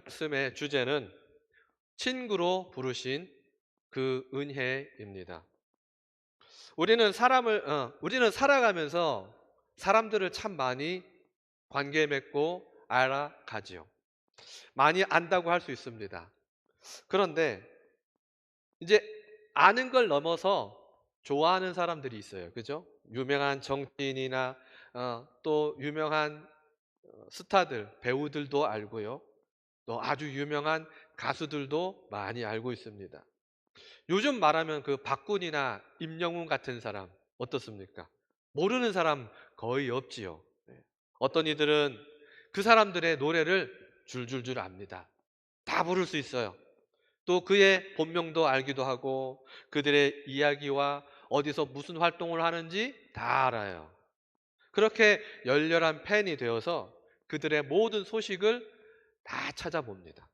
말씀의 주제는 친구로 부르신 그 은혜입니다. 우리는 살아가면서 사람들을 참 많이 관계 맺고 알아가지요. 많이 안다고 할 수 있습니다. 그런데 이제 아는 걸 넘어서 좋아하는 사람들이 있어요. 그죠? 유명한 정치인이나 또 유명한 스타들, 배우들도 알고요. 또 아주 유명한 가수들도 많이 알고 있습니다. 요즘 말하면 그 박군이나 임영웅 같은 사람 어떻습니까? 모르는 사람 거의 없지요. 네. 어떤 이들은 그 사람들의 노래를 줄줄줄 압니다. 다 부를 수 있어요. 또 그의 본명도 알기도 하고 그들의 이야기와 어디서 무슨 활동을 하는지 다 알아요. 그렇게 열렬한 팬이 되어서 그들의 모든 소식을 다 찾아봅니다.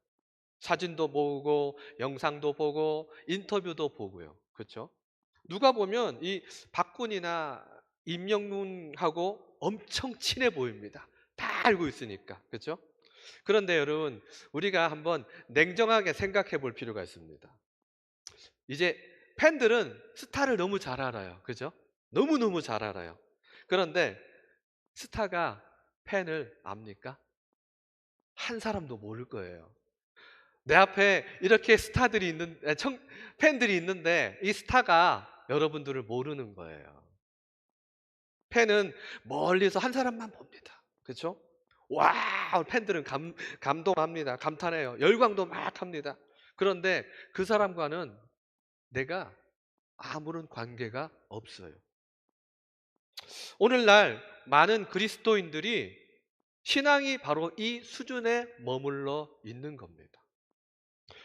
사진도 보고 영상도 보고 인터뷰도 보고요. 그렇죠? 누가 보면 이 박군이나 임영웅하고 엄청 친해 보입니다. 다 알고 있으니까. 그렇죠? 그런데 여러분, 우리가 한번 냉정하게 생각해 볼 필요가 있습니다. 이제 팬들은 스타를 너무 잘 알아요. 그죠? 너무너무 잘 알아요. 그런데 스타가 팬을 압니까? 한 사람도 모를 거예요. 내 앞에 이렇게 팬들이 있는데 이 스타가 여러분들을 모르는 거예요. 팬은 멀리서 한 사람만 봅니다. 그렇죠? 와, 팬들은 감동합니다. 감탄해요. 열광도 막 합니다. 그런데 그 사람과는 내가 아무런 관계가 없어요. 오늘날 많은 그리스도인들이 신앙이 바로 이 수준에 머물러 있는 겁니다.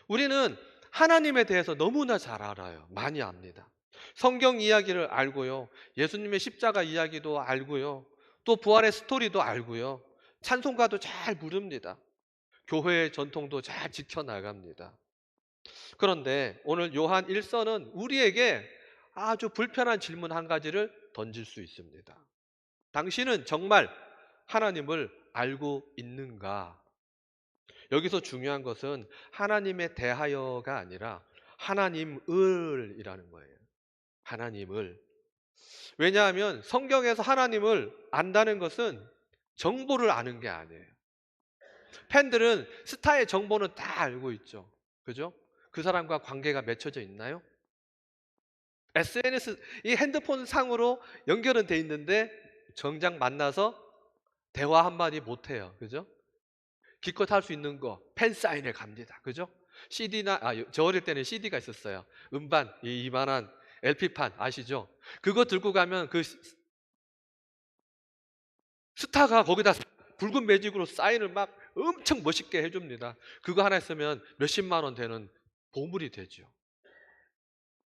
우리는 하나님에 대해서 너무나 잘 알아요. 많이 압니다. 성경 이야기를 알고요. 예수님의 십자가 이야기도 알고요. 또 부활의 스토리도 알고요. 찬송가도 잘 부릅니다. 교회의 전통도 잘 지켜나갑니다. 그런데 오늘 요한 1서는 우리에게 아주 불편한 질문 한 가지를 던질 수 있습니다. 당신은 정말 하나님을 알고 있는가? 여기서 중요한 것은 하나님에 대하여가 아니라 하나님을이라는 거예요. 하나님을. 왜냐하면 성경에서 하나님을 안다는 것은 정보를 아는 게 아니에요. 팬들은 스타의 정보는 다 알고 있죠. 그죠? 그 사람과 관계가 맺혀져 있나요? SNS, 이 핸드폰 상으로 연결은 돼 있는데 정작 만나서 대화 한마디 못 해요. 그죠? 기껏 할 수 있는 거 팬사인회 갑니다. 그죠? 저 어릴 때는 CD가 있었어요. 음반, 이만한 LP판 아시죠? 그거 들고 가면 그 스타가 거기다 붉은 매직으로 사인을 막 엄청 멋있게 해줍니다. 그거 하나 있으면 몇십만 원 되는 보물이 되죠.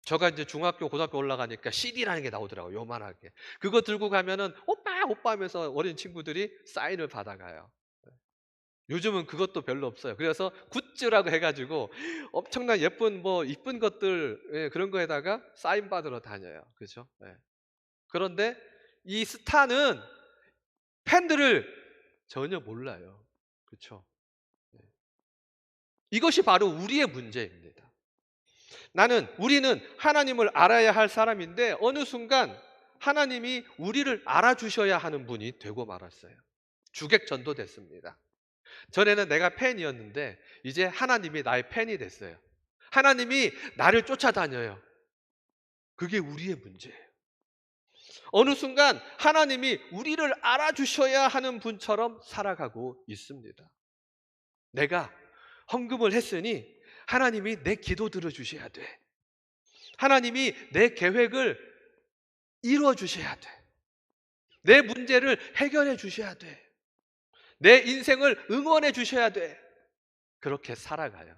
저가 이제 중학교, 고등학교 올라가니까 CD라는 게 나오더라고요. 요만하게. 그거 들고 가면은 오빠, 오빠 하면서 어린 친구들이 사인을 받아가요. 요즘은 그것도 별로 없어요. 그래서 굿즈라고 해가지고 엄청난 예쁜 이쁜 것들 그런 거에다가 사인 받으러 다녀요. 그렇죠? 그런데 이 스타는 팬들을 전혀 몰라요. 그렇죠? 이것이 바로 우리의 문제입니다. 우리는 하나님을 알아야 할 사람인데 어느 순간 하나님이 우리를 알아주셔야 하는 분이 되고 말았어요. 주객 전도됐습니다. 전에는 내가 팬이었는데 이제 하나님이 나의 팬이 됐어요. 하나님이 나를 쫓아다녀요. 그게 우리의 문제예요. 어느 순간 하나님이 우리를 알아주셔야 하는 분처럼 살아가고 있습니다. 내가 헌금을 했으니 하나님이 내 기도 들어주셔야 돼. 하나님이 내 계획을 이루어 주셔야 돼. 내 문제를 해결해 주셔야 돼. 내 인생을 응원해 주셔야 돼. 그렇게 살아가요.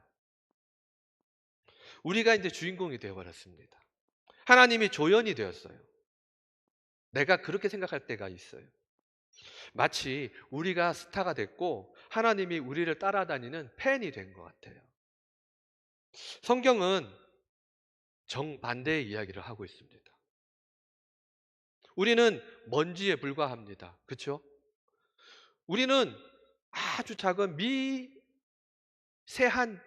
우리가 이제 주인공이 되어버렸습니다. 하나님이 조연이 되었어요. 내가 그렇게 생각할 때가 있어요. 마치 우리가 스타가 됐고 하나님이 우리를 따라다니는 팬이 된 것 같아요. 성경은 정반대의 이야기를 하고 있습니다. 우리는 먼지에 불과합니다. 그렇죠? 우리는 아주 작은 새한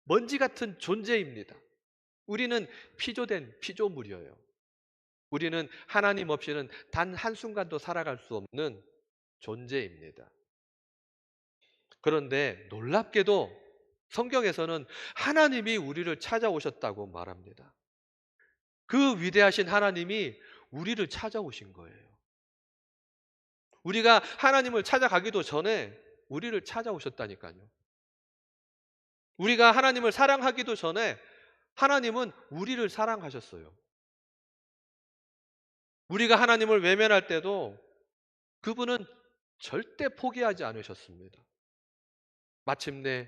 먼지 같은 존재입니다. 우리는 피조된 피조물이에요. 우리는 하나님 없이는 단 한순간도 살아갈 수 없는 존재입니다. 그런데 놀랍게도 성경에서는 하나님이 우리를 찾아오셨다고 말합니다. 그 위대하신 하나님이 우리를 찾아오신 거예요. 우리가 하나님을 찾아가기도 전에 우리를 찾아오셨다니까요. 우리가 하나님을 사랑하기도 전에 하나님은 우리를 사랑하셨어요. 우리가 하나님을 외면할 때도 그분은 절대 포기하지 않으셨습니다. 마침내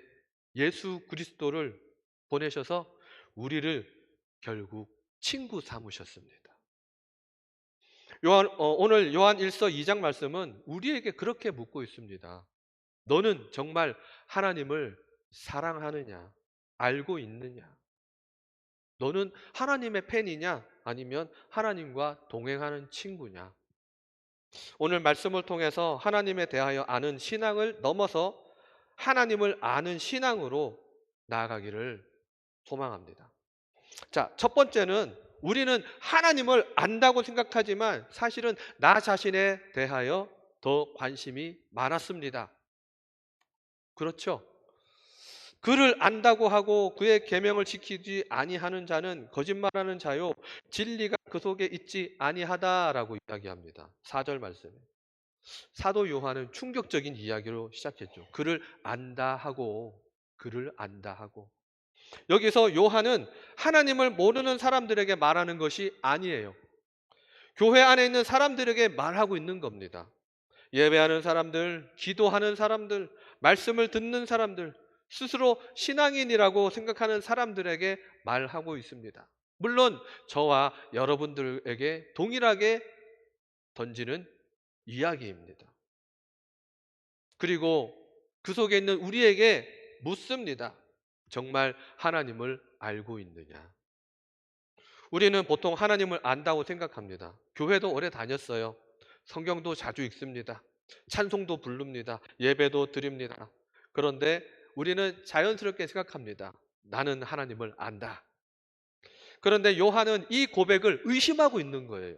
예수 그리스도를 보내셔서 우리를 결국 친구 삼으셨습니다. 오늘 요한 1서 2장 말씀은 우리에게 그렇게 묻고 있습니다. 너는 정말 하나님을 사랑하느냐? 알고 있느냐? 너는 하나님의 팬이냐? 아니면 하나님과 동행하는 친구냐? 오늘 말씀을 통해서 하나님에 대하여 아는 신앙을 넘어서 하나님을 아는 신앙으로 나아가기를 소망합니다. 자, 첫 번째는 우리는 하나님을 안다고 생각하지만 사실은 나 자신에 대하여 더 관심이 많았습니다. 그렇죠? 그를 안다고 하고 그의 계명을 지키지 아니하는 자는 거짓말하는 자요 진리가 그 속에 있지 아니하다라고 이야기합니다. 4절 말씀에. 사도 요한은 충격적인 이야기로 시작했죠. 그를 안다 하고 그를 안다 하고. 여기서 요한은 하나님을 모르는 사람들에게 말하는 것이 아니에요. 교회 안에 있는 사람들에게 말하고 있는 겁니다. 예배하는 사람들, 기도하는 사람들, 말씀을 듣는 사람들, 스스로 신앙인이라고 생각하는 사람들에게 말하고 있습니다. 물론 저와 여러분들에게 동일하게 던지는 이야기입니다. 그리고 그 속에 있는 우리에게 묻습니다. 정말 하나님을 알고 있느냐? 우리는 보통 하나님을 안다고 생각합니다. 교회도 오래 다녔어요. 성경도 자주 읽습니다. 찬송도 부릅니다. 예배도 드립니다. 그런데 우리는 자연스럽게 생각합니다. 나는 하나님을 안다. 그런데 요한은 이 고백을 의심하고 있는 거예요.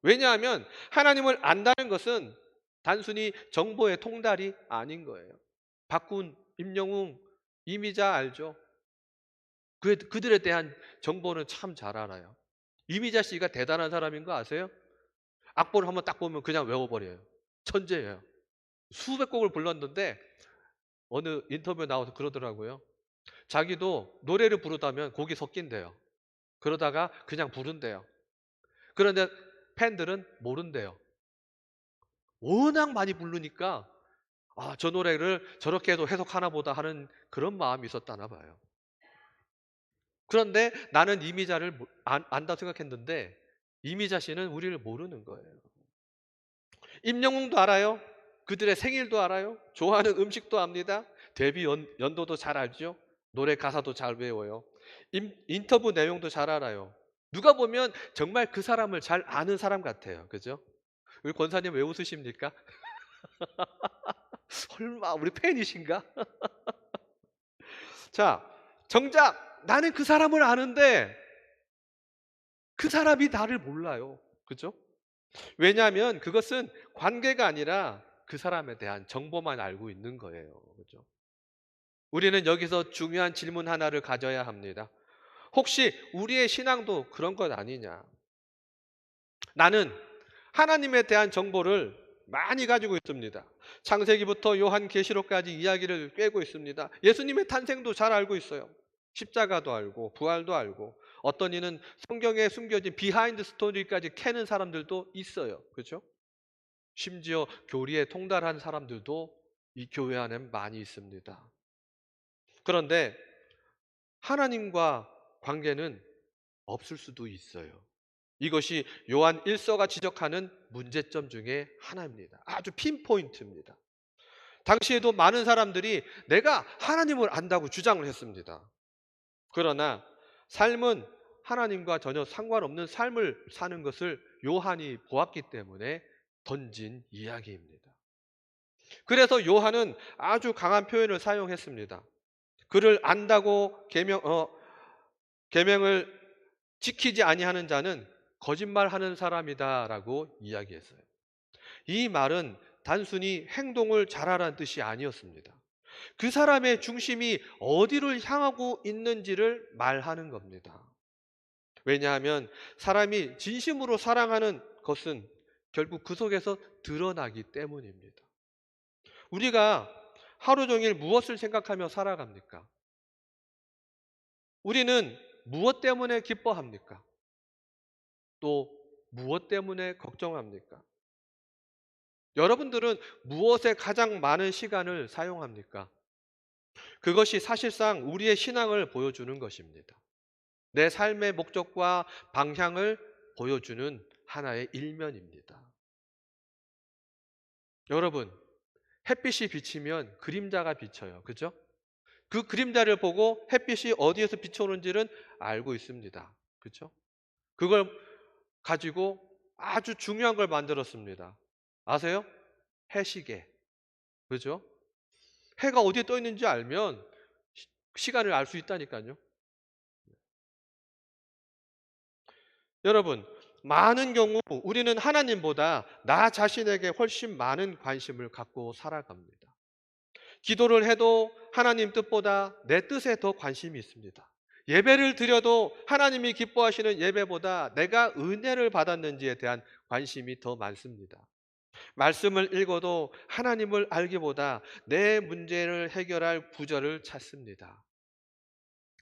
왜냐하면 하나님을 안다는 것은 단순히 정보의 통달이 아닌 거예요. 박군, 임영웅, 이미자 알죠? 그들에 대한 정보는 참 잘 알아요. 이미자 씨가 대단한 사람인 거 아세요? 악보를 한번 딱 보면 그냥 외워버려요. 천재예요. 수백 곡을 불렀는데 어느 인터뷰에 나와서 그러더라고요. 자기도 노래를 부르다면 곡이 섞인대요. 그러다가 그냥 부른대요. 그런데 팬들은 모른대요. 워낙 많이 부르니까 저 노래를 저렇게 해도 해석하나 보다 하는 그런 마음이 있었다나 봐요. 그런데 나는 이미자를 안다 생각했는데 이미자 씨는 우리를 모르는 거예요. 임영웅도 알아요. 그들의 생일도 알아요. 좋아하는 음식도 압니다. 데뷔 연도도 잘 알죠. 노래 가사도 잘 외워요. 인터뷰 내용도 잘 알아요. 누가 보면 정말 그 사람을 잘 아는 사람 같아요. 그죠? 우리 권사님 왜 웃으십니까? 설마 우리 팬이신가? 자, 정작 나는 그 사람을 아는데 그 사람이 나를 몰라요. 그죠? 왜냐하면 그것은 관계가 아니라 그 사람에 대한 정보만 알고 있는 거예요. 그죠? 우리는 여기서 중요한 질문 하나를 가져야 합니다. 혹시 우리의 신앙도 그런 것 아니냐? 나는 하나님에 대한 정보를 많이 가지고 있습니다. 창세기부터 요한계시록까지 이야기를 꿰고 있습니다. 예수님의 탄생도 잘 알고 있어요. 십자가도 알고 부활도 알고 어떤 이는 성경에 숨겨진 비하인드 스토리까지 캐는 사람들도 있어요. 그렇죠? 심지어 교리에 통달한 사람들도 이 교회 안에 많이 있습니다. 그런데 하나님과 관계는 없을 수도 있어요. 이것이 요한 1서가 지적하는 문제점 중에 하나입니다. 아주 핀포인트입니다. 당시에도 많은 사람들이 내가 하나님을 안다고 주장을 했습니다. 그러나 삶은 하나님과 전혀 상관없는 삶을 사는 것을 요한이 보았기 때문에 던진 이야기입니다. 그래서 요한은 아주 강한 표현을 사용했습니다. 그를 안다고 계명을 지키지 아니하는 자는 거짓말하는 사람이다라고 이야기했어요. 이 말은 단순히 행동을 잘하라는 뜻이 아니었습니다. 그 사람의 중심이 어디를 향하고 있는지를 말하는 겁니다. 왜냐하면 사람이 진심으로 사랑하는 것은 결국 그 속에서 드러나기 때문입니다. 우리가 하루 종일 무엇을 생각하며 살아갑니까? 우리는 무엇 때문에 기뻐합니까? 또 무엇 때문에 걱정합니까? 여러분들은 무엇에 가장 많은 시간을 사용합니까? 그것이 사실상 우리의 신앙을 보여주는 것입니다. 내 삶의 목적과 방향을 보여주는 하나의 일면입니다. 여러분, 햇빛이 비치면 그림자가 비쳐요. 그죠? 그 그림자를 보고 햇빛이 어디에서 비쳐오는지는 알고 있습니다. 그죠? 그걸 가지고 아주 중요한 걸 만들었습니다. 아세요? 해시계. 그죠? 해가 어디에 떠 있는지 알면 시간을 알 수 있다니까요. 여러분, 많은 경우 우리는 하나님보다 나 자신에게 훨씬 많은 관심을 갖고 살아갑니다. 기도를 해도 하나님 뜻보다 내 뜻에 더 관심이 있습니다. 예배를 드려도 하나님이 기뻐하시는 예배보다 내가 은혜를 받았는지에 대한 관심이 더 많습니다. 말씀을 읽어도 하나님을 알기보다 내 문제를 해결할 구절을 찾습니다.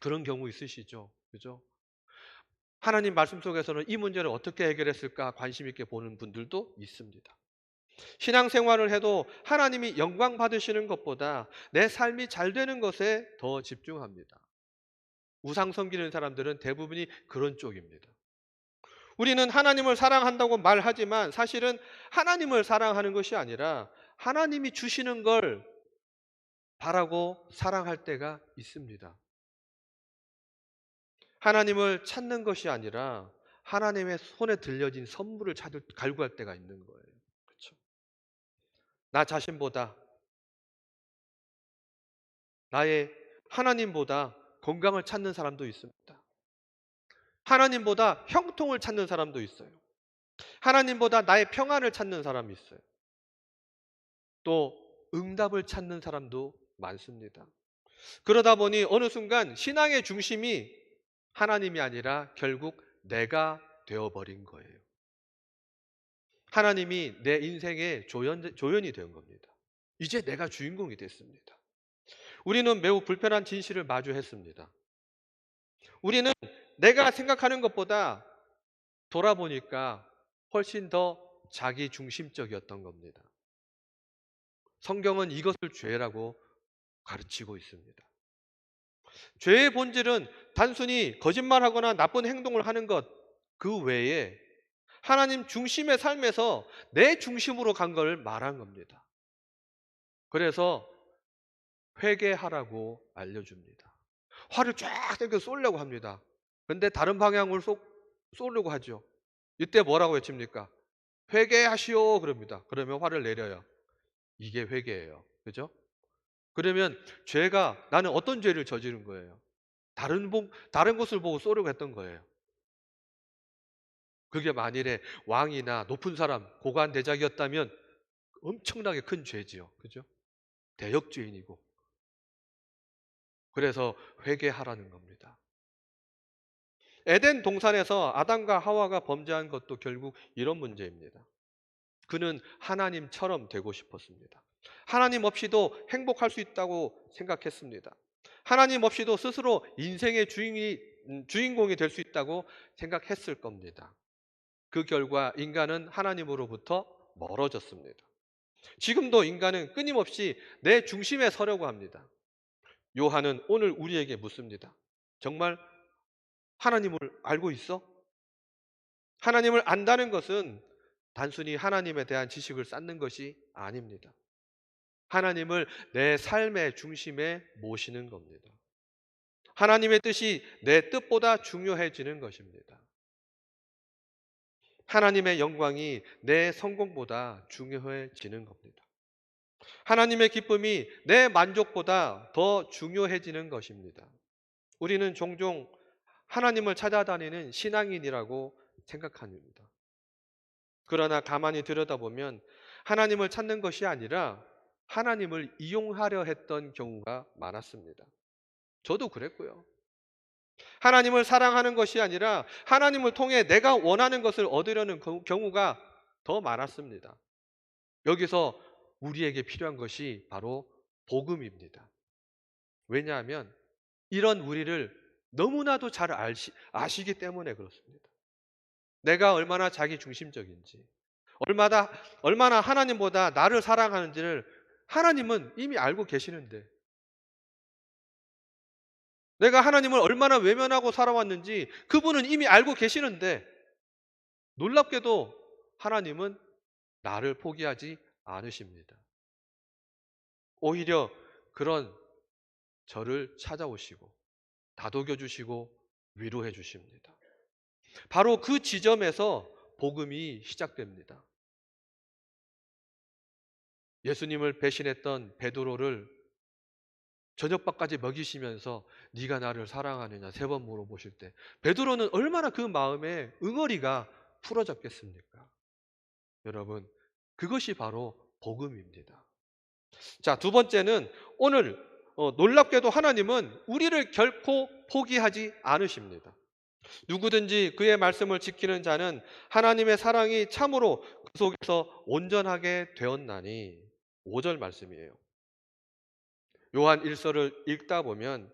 그런 경우 있으시죠? 그죠? 하나님 말씀 속에서는 이 문제를 어떻게 해결했을까 관심 있게 보는 분들도 있습니다. 신앙생활을 해도 하나님이 영광 받으시는 것보다 내 삶이 잘 되는 것에 더 집중합니다. 우상 섬기는 사람들은 대부분이 그런 쪽입니다. 우리는 하나님을 사랑한다고 말하지만 사실은 하나님을 사랑하는 것이 아니라 하나님이 주시는 걸 바라고 사랑할 때가 있습니다. 하나님을 찾는 것이 아니라 하나님의 손에 들려진 선물을 갈구할 때가 있는 거예요. 그렇죠? 나 자신보다 나의 하나님보다 건강을 찾는 사람도 있습니다. 하나님보다 형통을 찾는 사람도 있어요. 하나님보다 나의 평안을 찾는 사람이 있어요. 또 응답을 찾는 사람도 많습니다. 그러다 보니 어느 순간 신앙의 중심이 하나님이 아니라 결국 내가 되어버린 거예요. 하나님이 내 인생의 조연이 된 겁니다. 이제 내가 주인공이 됐습니다. 우리는 매우 불편한 진실을 마주했습니다. 우리는 내가 생각하는 것보다 돌아보니까 훨씬 더 자기 중심적이었던 겁니다. 성경은 이것을 죄라고 가르치고 있습니다. 죄의 본질은 단순히 거짓말하거나 나쁜 행동을 하는 것 그 외에 하나님 중심의 삶에서 내 중심으로 간 걸 말한 겁니다. 그래서 회개하라고 알려줍니다. 화를 쫙 당겨 쏘려고 합니다. 그런데 다른 방향으로 쏘려고 하죠. 이때 뭐라고 외칩니까? 회개하시오 그럽니다. 그러면 화를 내려요. 이게 회개예요. 그죠? 그러면 죄가 나는 어떤 죄를 저지른 거예요? 다른 곳을 보고 쏘려고 했던 거예요. 그게 만일에 왕이나 높은 사람, 고관 대작이었다면 엄청나게 큰 죄지요. 그죠? 대역죄인이고. 그래서 회개하라는 겁니다. 에덴 동산에서 아담과 하와가 범죄한 것도 결국 이런 문제입니다. 그는 하나님처럼 되고 싶었습니다. 하나님 없이도 행복할 수 있다고 생각했습니다. 하나님 없이도 스스로 인생의 주인공이 될 수 있다고 생각했을 겁니다. 그 결과 인간은 하나님으로부터 멀어졌습니다. 지금도 인간은 끊임없이 내 중심에 서려고 합니다. 요한은 오늘 우리에게 묻습니다. 정말 하나님을 알고 있어? 하나님을 안다는 것은 단순히 하나님에 대한 지식을 쌓는 것이 아닙니다. 하나님을 내 삶의 중심에 모시는 겁니다. 하나님의 뜻이 내 뜻보다 중요해지는 것입니다. 하나님의 영광이 내 성공보다 중요해지는 겁니다. 하나님의 기쁨이 내 만족보다 더 중요해지는 것입니다. 우리는 종종 하나님을 찾아다니는 신앙인이라고 생각합니다. 그러나 가만히 들여다보면 하나님을 찾는 것이 아니라 하나님을 이용하려 했던 경우가 많았습니다. 저도 그랬고요. 하나님을 사랑하는 것이 아니라 하나님을 통해 내가 원하는 것을 얻으려는 경우가 더 많았습니다. 여기서 우리에게 필요한 것이 바로 복음입니다. 왜냐하면 이런 우리를 너무나도 잘 아시기 때문에 그렇습니다. 내가 얼마나 자기 중심적인지, 얼마나 하나님보다 나를 사랑하는지를 하나님은 이미 알고 계시는데, 내가 하나님을 얼마나 외면하고 살아왔는지 그분은 이미 알고 계시는데, 놀랍게도 하나님은 나를 포기하지 않으십니다. 오히려 그런 저를 찾아오시고 다독여 주시고 위로해 주십니다. 바로 그 지점에서 복음이 시작됩니다. 예수님을 배신했던 베드로를 저녁밥까지 먹이시면서 네가 나를 사랑하느냐 3번 물어보실 때 베드로는 얼마나 그 마음에 응어리가 풀어졌겠습니까? 여러분, 그것이 바로 복음입니다. 자, 두 번째는 오늘 놀랍게도 하나님은 우리를 결코 포기하지 않으십니다. 누구든지 그의 말씀을 지키는 자는 하나님의 사랑이 참으로 그 속에서 온전하게 되었나니. 5절 말씀이에요. 요한 1서를 읽다 보면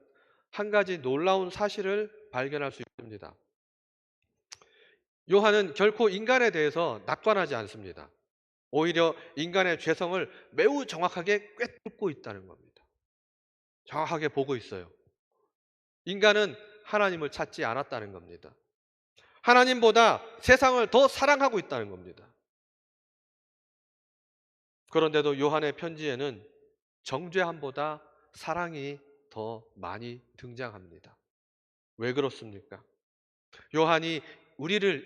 한 가지 놀라운 사실을 발견할 수 있습니다. 요한은 결코 인간에 대해서 낙관하지 않습니다. 오히려 인간의 죄성을 매우 정확하게 꿰뚫고 있다는 겁니다. 정확하게 보고 있어요. 인간은 하나님을 찾지 않았다는 겁니다. 하나님보다 세상을 더 사랑하고 있다는 겁니다. 그런데도 요한의 편지에는 정죄함보다 사랑이 더 많이 등장합니다. 왜 그렇습니까? 요한이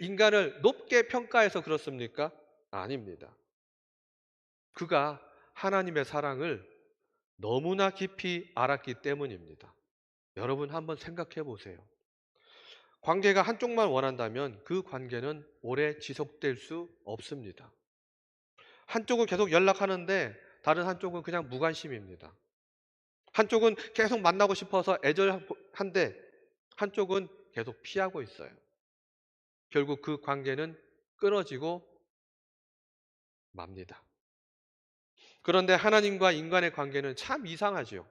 인간을 높게 평가해서 그렇습니까? 아닙니다. 그가 하나님의 사랑을 너무나 깊이 알았기 때문입니다. 여러분 한번 생각해 보세요. 관계가 한쪽만 원한다면 그 관계는 오래 지속될 수 없습니다. 한쪽은 계속 연락하는데 다른 한쪽은 그냥 무관심입니다. 한쪽은 계속 만나고 싶어서 애절한데 한쪽은 계속 피하고 있어요. 결국 그 관계는 끊어지고 맙니다. 그런데 하나님과 인간의 관계는 참 이상하지요.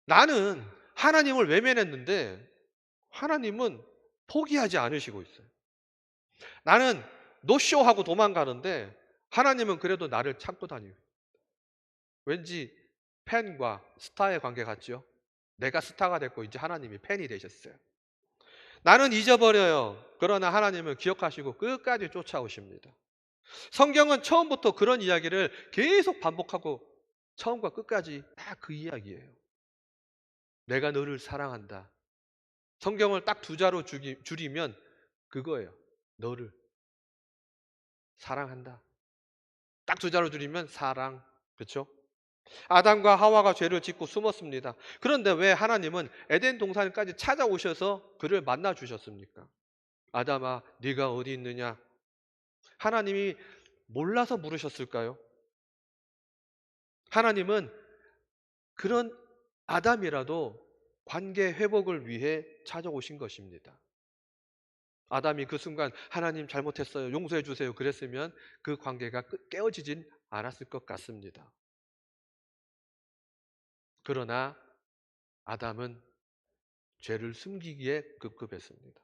나는 하나님을 외면했는데 하나님은 포기하지 않으시고 있어요. 나는 노쇼하고 도망가는데 하나님은 그래도 나를 찾고 다니고. 왠지 팬과 스타의 관계 같죠? 내가 스타가 됐고 이제 하나님이 팬이 되셨어요. 나는 잊어버려요. 그러나 하나님은 기억하시고 끝까지 쫓아오십니다. 성경은 처음부터 그런 이야기를 계속 반복하고 처음과 끝까지 다 그 이야기예요. 내가 너를 사랑한다. 성경을 딱 2자로 줄이면 그거예요. 너를 사랑한다. 딱 2자로 줄이면 사랑. 그렇죠? 아담과 하와가 죄를 짓고 숨었습니다. 그런데 왜 하나님은 에덴 동산까지 찾아오셔서 그를 만나 주셨습니까? 아담아, 네가 어디 있느냐? 하나님이 몰라서 물으셨을까요? 하나님은 그런 아담이라도 관계 회복을 위해 찾아오신 것입니다. 아담이 그 순간 하나님 잘못했어요. 용서해 주세요. 그랬으면 그 관계가 깨어지진 않았을 것 같습니다. 그러나 아담은 죄를 숨기기에 급급했습니다.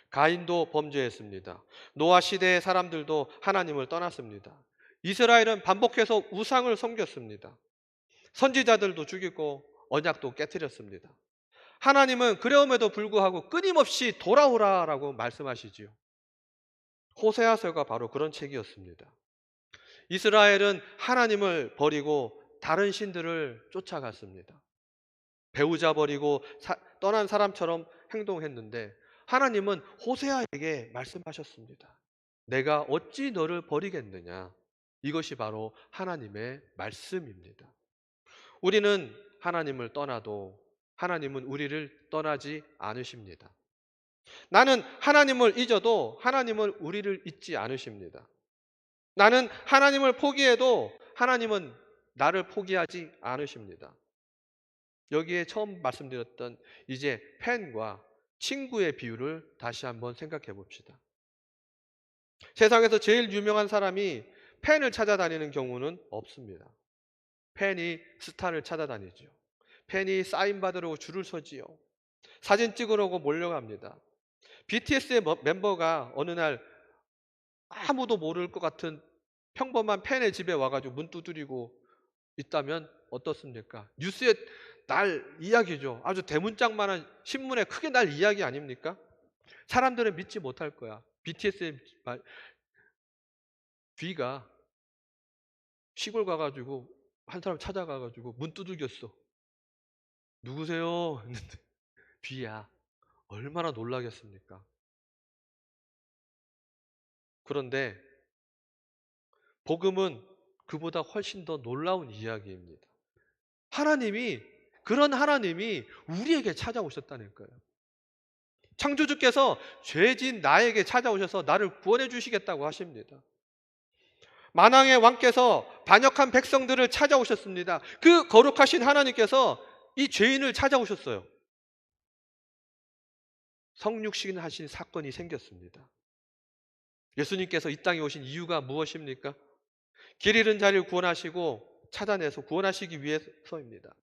가인도 범죄했습니다. 노아 시대의 사람들도 하나님을 떠났습니다. 이스라엘은 반복해서 우상을 섬겼습니다. 선지자들도 죽이고 언약도 깨뜨렸습니다. 하나님은 그러함에도 불구하고 끊임없이 돌아오라라고 말씀하시지요. 호세아서가 바로 그런 책이었습니다. 이스라엘은 하나님을 버리고 다른 신들을 쫓아갔습니다. 배우자 버리고 떠난 사람처럼 행동했는데 하나님은 호세아에게 말씀하셨습니다. 내가 어찌 너를 버리겠느냐? 이것이 바로 하나님의 말씀입니다. 우리는 하나님을 떠나도 하나님은 우리를 떠나지 않으십니다. 나는 하나님을 잊어도 하나님은 우리를 잊지 않으십니다. 나는 하나님을 포기해도 하나님은 나를 포기하지 않으십니다. 여기에 처음 말씀드렸던 이제 팬과 친구의 비유를 다시 한번 생각해 봅시다. 세상에서 제일 유명한 사람이 팬을 찾아다니는 경우는 없습니다. 팬이 스타를 찾아다니죠. 팬이 사인 받으려고 줄을 서지요. 사진 찍으려고 몰려갑니다. BTS의 멤버가 어느 날 아무도 모를 것 같은 평범한 팬의 집에 와가지고 문 두드리고 있다면 어떻습니까? 뉴스에 날 이야기죠. 아주 대문짝만한 신문에 크게 날 이야기 아닙니까? 사람들은 믿지 못할 거야. BTS의 B가 시골 가가지고 한 사람 찾아가가지고 문 두들겼어. 누구세요? 했는데 B야. 얼마나 놀라겠습니까? 그런데 복음은 그보다 훨씬 더 놀라운 이야기입니다. 하나님이 그런 하나님이 우리에게 찾아오셨다는 거예요. 창조주께서 죄진 나에게 찾아오셔서 나를 구원해 주시겠다고 하십니다. 만왕의 왕께서 반역한 백성들을 찾아오셨습니다. 그 거룩하신 하나님께서 이 죄인을 찾아오셨어요. 성육신하신 사건이 생겼습니다. 예수님께서 이 땅에 오신 이유가 무엇입니까? 길 잃은 자를 구원하시고 찾아내서 구원하시기 위해서입니다.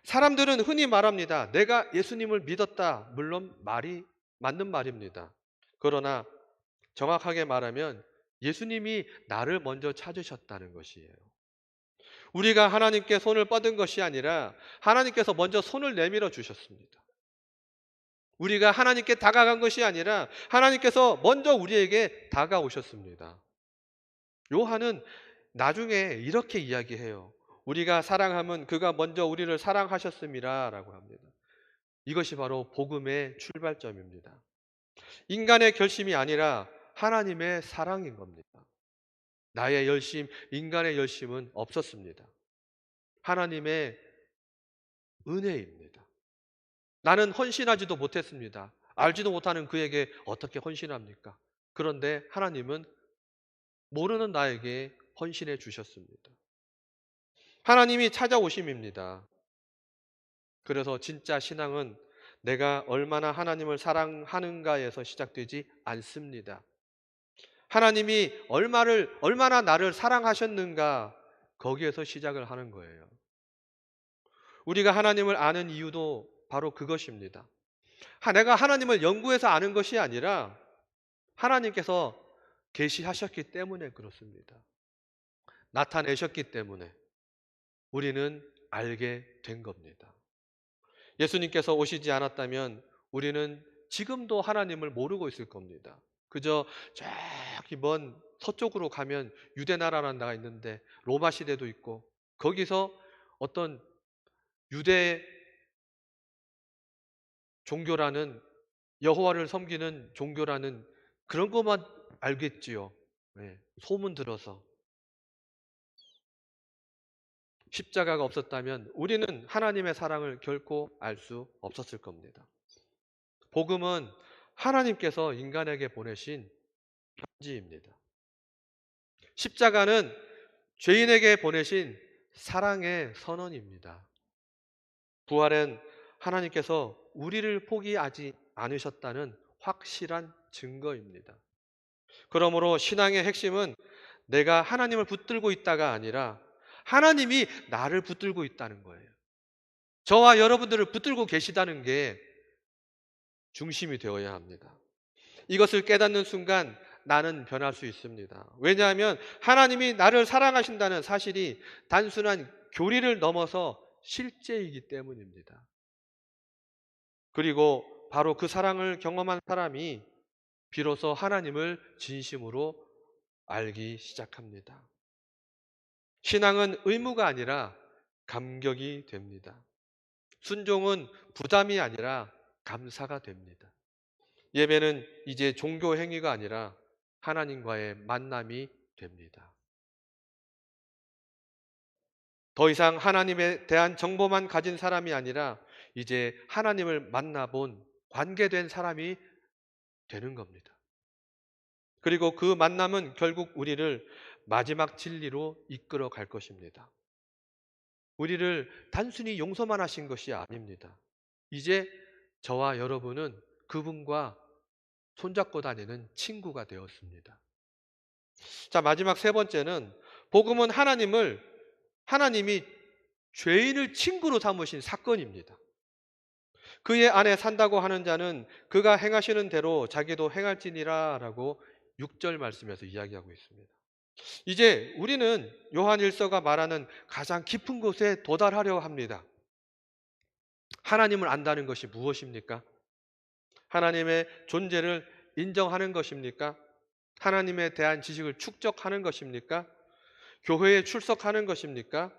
사람들은 흔히 말합니다. 내가 예수님을 믿었다. 물론 말이 맞는 말입니다. 그러나 정확하게 말하면 예수님이 나를 먼저 찾으셨다는 것이에요. 우리가 하나님께 손을 뻗은 것이 아니라 하나님께서 먼저 손을 내밀어 주셨습니다. 우리가 하나님께 다가간 것이 아니라 하나님께서 먼저 우리에게 다가오셨습니다. 요한은 나중에 이렇게 이야기해요. 우리가 사랑하면 그가 먼저 우리를 사랑하셨음이라 라고 합니다. 이것이 바로 복음의 출발점입니다. 인간의 결심이 아니라 하나님의 사랑인 겁니다. 나의 열심, 인간의 열심은 없었습니다. 하나님의 은혜입니다. 나는 헌신하지도 못했습니다. 알지도 못하는 그에게 어떻게 헌신합니까? 그런데 하나님은 모르는 나에게 헌신해 주셨습니다. 하나님이 찾아오심입니다. 그래서 진짜 신앙은 내가 얼마나 하나님을 사랑하는가에서 시작되지 않습니다. 하나님이 얼마나 나를 사랑하셨는가 거기에서 시작을 하는 거예요. 우리가 하나님을 아는 이유도 바로 그것입니다. 내가 하나님을 연구해서 아는 것이 아니라 하나님께서 계시하셨기 때문에 그렇습니다. 나타내셨기 때문에 우리는 알게 된 겁니다. 예수님께서 오시지 않았다면 우리는 지금도 하나님을 모르고 있을 겁니다. 그저 저기 먼 서쪽으로 가면 유대 나라라는 나라가 있는데 로마 시대도 있고 거기서 어떤 유대 종교라는 여호와를 섬기는 종교라는 그런 것만 알겠지요. 네, 소문 들어서. 십자가가 없었다면 우리는 하나님의 사랑을 결코 알 수 없었을 겁니다. 복음은 하나님께서 인간에게 보내신 편지입니다. 십자가는 죄인에게 보내신 사랑의 선언입니다. 부활은 하나님께서 우리를 포기하지 않으셨다는 확실한 증거입니다. 그러므로 신앙의 핵심은 내가 하나님을 붙들고 있다가 아니라 하나님이 나를 붙들고 있다는 거예요. 저와 여러분들을 붙들고 계시다는 게 중심이 되어야 합니다. 이것을 깨닫는 순간 나는 변할 수 있습니다. 왜냐하면 하나님이 나를 사랑하신다는 사실이 단순한 교리를 넘어서 실제이기 때문입니다. 그리고 바로 그 사랑을 경험한 사람이 비로소 하나님을 진심으로 알기 시작합니다. 신앙은 의무가 아니라 감격이 됩니다. 순종은 부담이 아니라 감사가 됩니다. 예배는 이제 종교 행위가 아니라 하나님과의 만남이 됩니다. 더 이상 하나님에 대한 정보만 가진 사람이 아니라 이제 하나님을 만나본 관계된 사람이 되는 겁니다. 그리고 그 만남은 결국 우리를 마지막 진리로 이끌어 갈 것입니다. 우리를 단순히 용서만 하신 것이 아닙니다. 이제 저와 여러분은 그분과 손잡고 다니는 친구가 되었습니다. 자, 마지막 세 번째는 복음은 하나님이 죄인을 친구로 삼으신 사건입니다. 그의 안에 산다고 하는 자는 그가 행하시는 대로 자기도 행할지니라라고 6절 말씀에서 이야기하고 있습니다. 이제 우리는 요한 1서가 말하는 가장 깊은 곳에 도달하려 합니다. 하나님을 안다는 것이 무엇입니까? 하나님의 존재를 인정하는 것입니까? 하나님에 대한 지식을 축적하는 것입니까? 교회에 출석하는 것입니까?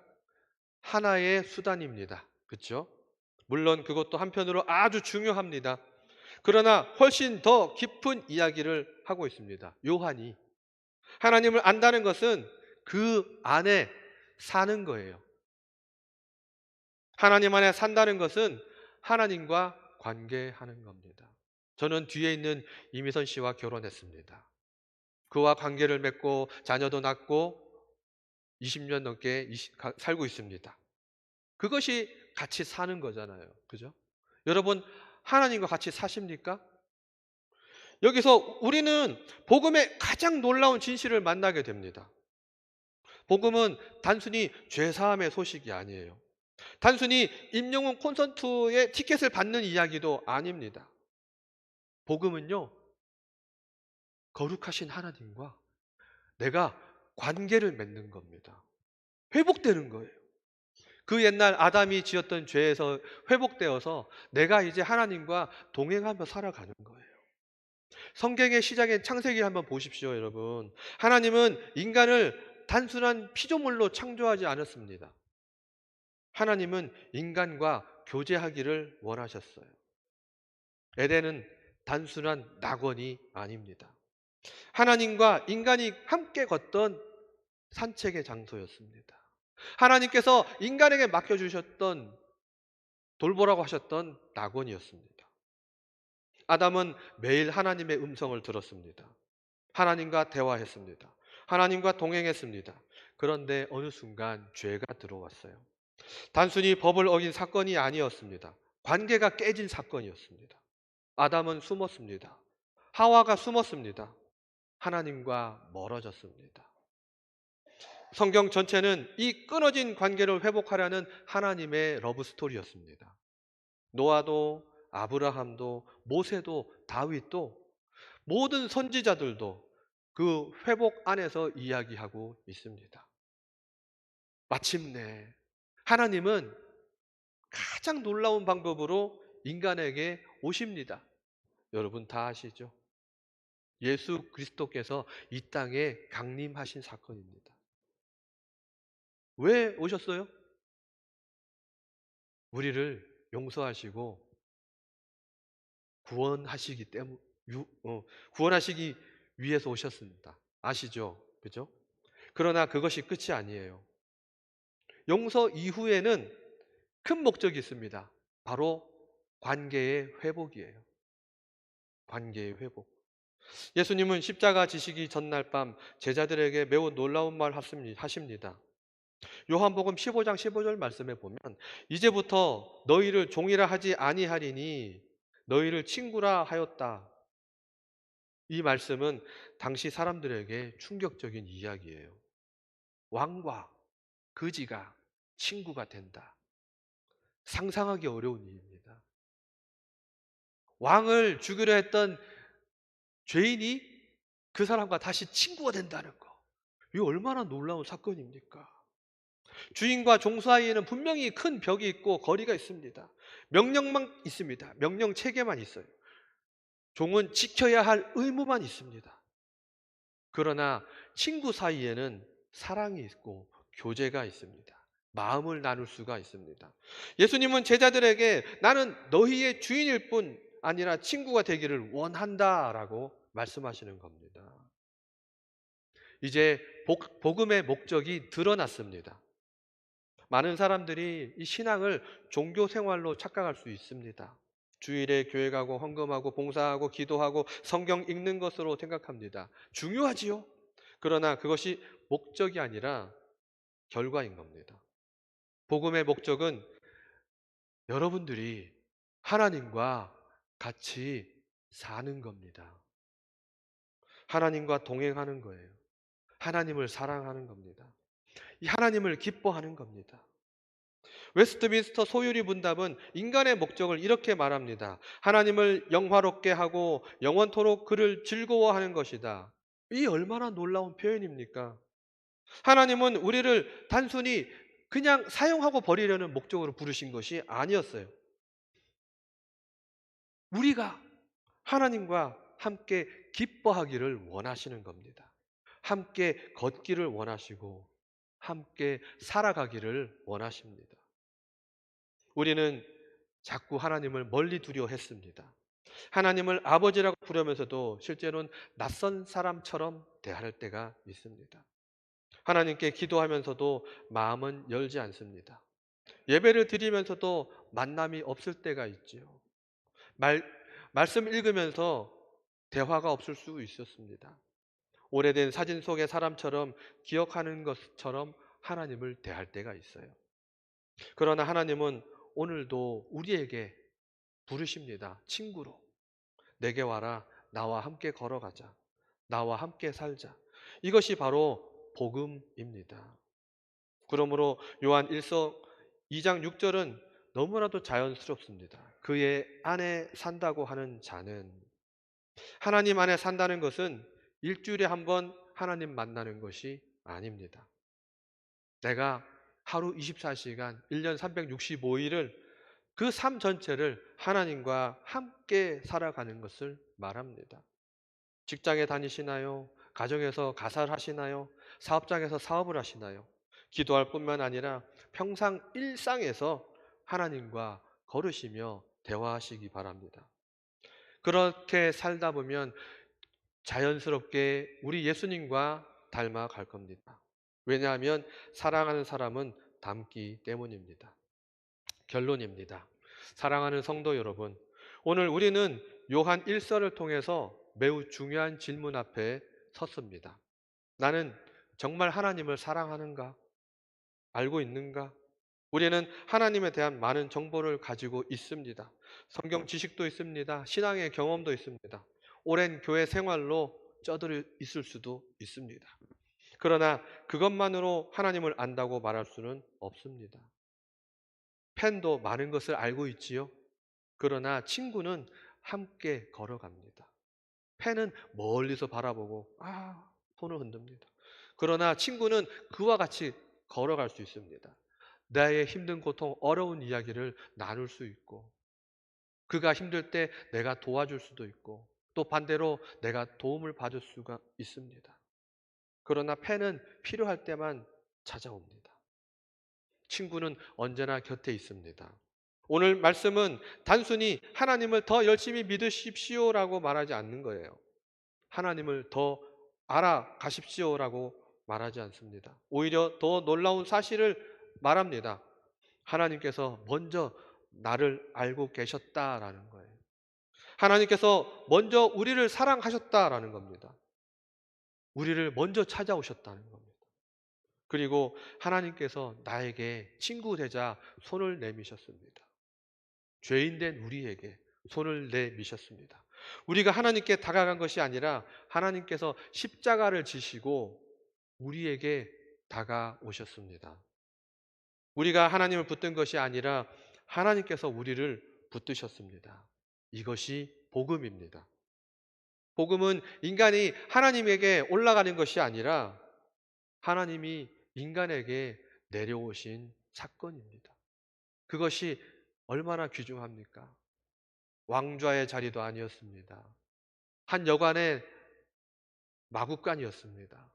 하나의 수단입니다. 그렇죠? 물론 그것도 한편으로 아주 중요합니다. 그러나 훨씬 더 깊은 이야기를 하고 있습니다. 요한이 하나님을 안다는 것은 그 안에 사는 거예요. 하나님 안에 산다는 것은 하나님과 관계하는 겁니다. 저는 뒤에 있는 이미선 씨와 결혼했습니다. 그와 관계를 맺고 자녀도 낳고 20년 넘게 살고 있습니다. 그것이 같이 사는 거잖아요. 그죠? 여러분, 하나님과 같이 사십니까? 여기서 우리는 복음의 가장 놀라운 진실을 만나게 됩니다. 복음은 단순히 죄사함의 소식이 아니에요. 단순히 임영웅 콘서트의 티켓을 받는 이야기도 아닙니다. 복음은요, 거룩하신 하나님과 내가 관계를 맺는 겁니다. 회복되는 거예요. 그 옛날 아담이 지었던 죄에서 회복되어서 내가 이제 하나님과 동행하며 살아가는 거예요. 성경의 시작인 창세기 한번 보십시오, 여러분. 하나님은 인간을 단순한 피조물로 창조하지 않았습니다. 하나님은 인간과 교제하기를 원하셨어요. 에덴은 단순한 낙원이 아닙니다. 하나님과 인간이 함께 걷던 산책의 장소였습니다. 하나님께서 인간에게 맡겨주셨던 돌보라고 하셨던 낙원이었습니다. 아담은 매일 하나님의 음성을 들었습니다. 하나님과 대화했습니다. 하나님과 동행했습니다. 그런데 어느 순간 죄가 들어왔어요. 단순히 법을 어긴 사건이 아니었습니다. 관계가 깨진 사건이었습니다. 아담은 숨었습니다. 하와가 숨었습니다. 하나님과 멀어졌습니다. 성경 전체는 이 끊어진 관계를 회복하려는 하나님의 러브 스토리였습니다. 노아도 아브라함도 모세도 다윗도 모든 선지자들도 그 회복 안에서 이야기하고 있습니다. 마침내 하나님은 가장 놀라운 방법으로 인간에게 오십니다. 여러분 다 아시죠? 예수 그리스도께서 이 땅에 강림하신 사건입니다. 왜 오셨어요? 우리를 용서하시고 구원하시기 때문, 구원하시기 위해서 오셨습니다. 아시죠? 그죠? 그러나 그것이 끝이 아니에요. 용서 이후에는 큰 목적이 있습니다. 바로 관계의 회복이에요. 관계의 회복. 예수님은 십자가 지시기 전날 밤 제자들에게 매우 놀라운 말 하십니다. 요한복음 15장 15절 말씀에 보면 이제부터 너희를 종이라 하지 아니하리니 너희를 친구라 하였다. 이 말씀은 당시 사람들에게 충격적인 이야기예요. 왕과 거지가 친구가 된다. 상상하기 어려운 일입니다. 왕을 죽이려 했던 죄인이 그 사람과 다시 친구가 된다는 거. 이게 얼마나 놀라운 사건입니까? 주인과 종 사이에는 분명히 큰 벽이 있고 거리가 있습니다. 명령만 있습니다. 명령 체계만 있어요. 종은 지켜야 할 의무만 있습니다. 그러나 친구 사이에는 사랑이 있고 교제가 있습니다. 마음을 나눌 수가 있습니다. 예수님은 제자들에게 나는 너희의 주인일 뿐 아니라 친구가 되기를 원한다라고 말씀하시는 겁니다. 이제 복음의 목적이 드러났습니다. 많은 사람들이 이 신앙을 종교 생활로 착각할 수 있습니다. 주일에 교회 가고 헌금하고 봉사하고 기도하고 성경 읽는 것으로 생각합니다. 중요하지요. 그러나 그것이 목적이 아니라 결과인 겁니다. 복음의 목적은 여러분들이 하나님과 같이 사는 겁니다. 하나님과 동행하는 거예요. 하나님을 사랑하는 겁니다. 이 하나님을 기뻐하는 겁니다. 웨스트민스터 소유리 분답은 인간의 목적을 이렇게 말합니다. 하나님을 영화롭게 하고 영원토록 그를 즐거워하는 것이다. 이 얼마나 놀라운 표현입니까? 하나님은 우리를 단순히 그냥 사용하고 버리려는 목적으로 부르신 것이 아니었어요. 우리가 하나님과 함께 기뻐하기를 원하시는 겁니다. 함께 걷기를 원하시고 함께 살아가기를 원하십니다. 우리는 자꾸 하나님을 멀리 두려 했습니다. 하나님을 아버지라고 부르면서도 실제로는 낯선 사람처럼 대할 때가 있습니다. 하나님께 기도하면서도 마음은 열지 않습니다. 예배를 드리면서도 만남이 없을 때가 있지요. 말, 말씀 읽으면서 대화가 없을 수 있었습니다. 오래된 사진 속의 사람처럼 기억하는 것처럼 하나님을 대할 때가 있어요. 그러나 하나님은 오늘도 우리에게 부르십니다. 친구로. 내게 와라. 나와 함께 걸어가자. 나와 함께 살자. 이것이 바로 복음입니다. 그러므로 요한 1서 2장 6절은 너무나도 자연스럽습니다. 그의 안에 산다고 하는 자는, 하나님 안에 산다는 것은 일주일에 한 번 하나님 만나는 것이 아닙니다. 내가 하루 24시간, 1년 365일을 그 삶 전체를 하나님과 함께 살아가는 것을 말합니다. 직장에 다니시나요? 가정에서 가사를 하시나요? 사업장에서 사업을 하시나요? 기도할 뿐만 아니라 평상 일상에서 하나님과 걸으시며 대화하시기 바랍니다. 그렇게 살다 보면 자연스럽게 우리 예수님과 닮아갈 겁니다. 왜냐하면 사랑하는 사람은 닮기 때문입니다. 결론입니다. 사랑하는 성도 여러분, 오늘 우리는 요한 1서를 통해서 매우 중요한 질문 앞에 섰습니다. 나는 정말 하나님을 사랑하는가? 알고 있는가? 우리는 하나님에 대한 많은 정보를 가지고 있습니다. 성경 지식도 있습니다. 신앙의 경험도 있습니다. 오랜 교회 생활로 쩌들어 있을 수도 있습니다. 그러나 그것만으로 하나님을 안다고 말할 수는 없습니다. 팬도 많은 것을 알고 있지요. 그러나 친구는 함께 걸어갑니다. 팬은 멀리서 바라보고 손을 흔듭니다. 그러나 친구는 그와 같이 걸어갈 수 있습니다. 나의 힘든 고통, 어려운 이야기를 나눌 수 있고, 그가 힘들 때 내가 도와줄 수도 있고, 또 반대로 내가 도움을 받을 수가 있습니다. 그러나 팬은 필요할 때만 찾아옵니다. 친구는 언제나 곁에 있습니다. 오늘 말씀은 단순히 하나님을 더 열심히 믿으십시오라고 말하지 않는 거예요. 하나님을 더 알아가십시오라고 말하지 않습니다. 오히려 더 놀라운 사실을 말합니다. 하나님께서 먼저 나를 알고 계셨다라는 거예요. 하나님께서 먼저 우리를 사랑하셨다라는 겁니다. 우리를 먼저 찾아오셨다는 겁니다. 그리고 하나님께서 나에게 친구 되자 손을 내미셨습니다. 죄인된 우리에게 손을 내미셨습니다. 우리가 하나님께 다가간 것이 아니라 하나님께서 십자가를 지시고 우리에게 다가오셨습니다. 우리가 하나님을 붙든 것이 아니라 하나님께서 우리를 붙드셨습니다. 이것이 복음입니다. 복음은 인간이 하나님에게 올라가는 것이 아니라 하나님이 인간에게 내려오신 사건입니다. 그것이 얼마나 귀중합니까? 왕좌의 자리도 아니었습니다. 한 여관의 마구간이었습니다.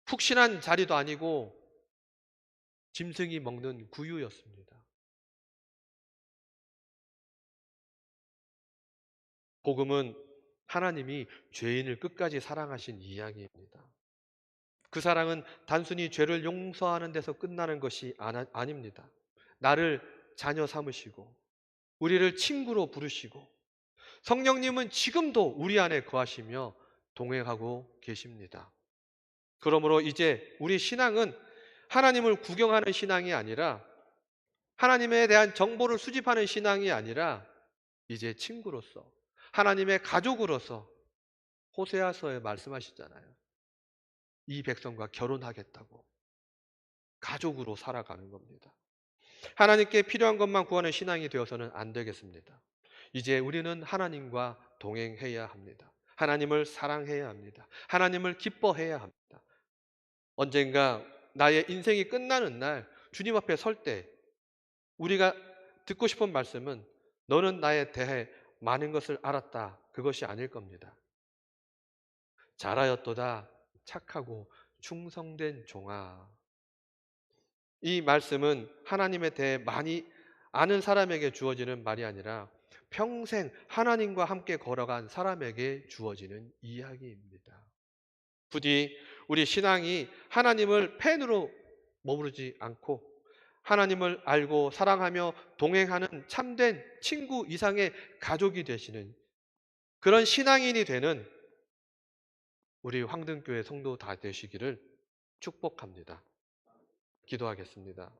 푹신한 자리도 아니고 짐승이 먹는 구유였습니다. 복음은 하나님이 죄인을 끝까지 사랑하신 이야기입니다. 그 사랑은 단순히 죄를 용서하는 데서 끝나는 것이 아닙니다. 나를 자녀 삼으시고 우리를 친구로 부르시고 성령님은 지금도 우리 안에 거하시며 동행하고 계십니다. 그러므로 이제 우리 신앙은 하나님을 구경하는 신앙이 아니라 하나님에 대한 정보를 수집하는 신앙이 아니라 이제 친구로서 하나님의 가족으로서 호세아서에 말씀하시잖아요. 이 백성과 결혼하겠다고 가족으로 살아가는 겁니다. 하나님께 필요한 것만 구하는 신앙이 되어서는 안 되겠습니다. 이제 우리는 하나님과 동행해야 합니다. 하나님을 사랑해야 합니다. 하나님을 기뻐해야 합니다. 언젠가 나의 인생이 끝나는 날 주님 앞에 설 때 우리가 듣고 싶은 말씀은 너는 나에 대해 많은 것을 알았다. 그것이 아닐 겁니다. 잘하였도다. 착하고 충성된 종아. 이 말씀은 하나님에 대해 많이 아는 사람에게 주어지는 말이 아니라 평생 하나님과 함께 걸어간 사람에게 주어지는 이야기입니다. 부디 우리 신앙이 하나님을 펜으로 머무르지 않고 하나님을 알고 사랑하며 동행하는 참된 친구 이상의 가족이 되시는 그런 신앙인이 되는 우리 황등교회 성도 다 되시기를 축복합니다. 기도하겠습니다.